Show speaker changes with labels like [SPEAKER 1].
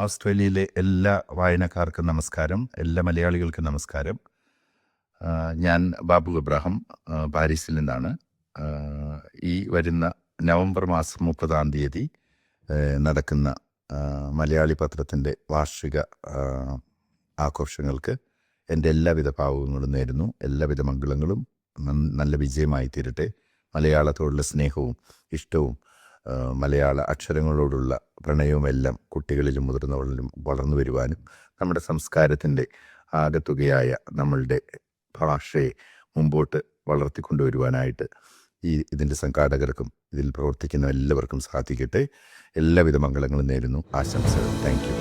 [SPEAKER 1] ഓസ്ട്രേലിയയിലെ എല്ലാ വായനക്കാർക്കും നമസ്കാരം, എല്ലാ മലയാളികൾക്കും നമസ്കാരം. ഞാൻ ബാബു ഇബ്രാഹിം പാരീസിൽ നിന്നാണ്. ഈ വരുന്ന നവംബർ മാസം 30 നടക്കുന്ന മലയാളി പത്രത്തിൻ്റെ വാർഷിക ആഘോഷങ്ങൾക്ക് എൻ്റെ എല്ലാവിധ ഭാവുകങ്ങളും നേരുന്നു. എല്ലാവിധ മംഗളങ്ങളും നല്ല വിജയമായി തീരട്ടെ. മലയാളത്തോടുള്ള സ്നേഹവും ഇഷ്ടവും മലയാള അക്ഷരങ്ങളോടുള്ള പ്രണയവുമെല്ലാം കുട്ടികളിലും മുതിർന്നവരിലും വളർന്നു വരുവാനും നമ്മുടെ സംസ്കാരത്തിൻ്റെ ആകത്തുകയായ നമ്മളുടെ ഭാഷയെ മുമ്പോട്ട് വളർത്തിക്കൊണ്ടുവരുവാനായിട്ട് ഇതിൻ്റെ സംഘാടകർക്കും ഇതിൽ പ്രവർത്തിക്കുന്ന എല്ലാവർക്കും സാധിക്കട്ടെ. എല്ലാവിധ മംഗളങ്ങളും നേരുന്നു. ആശംസകൾ. Thank you.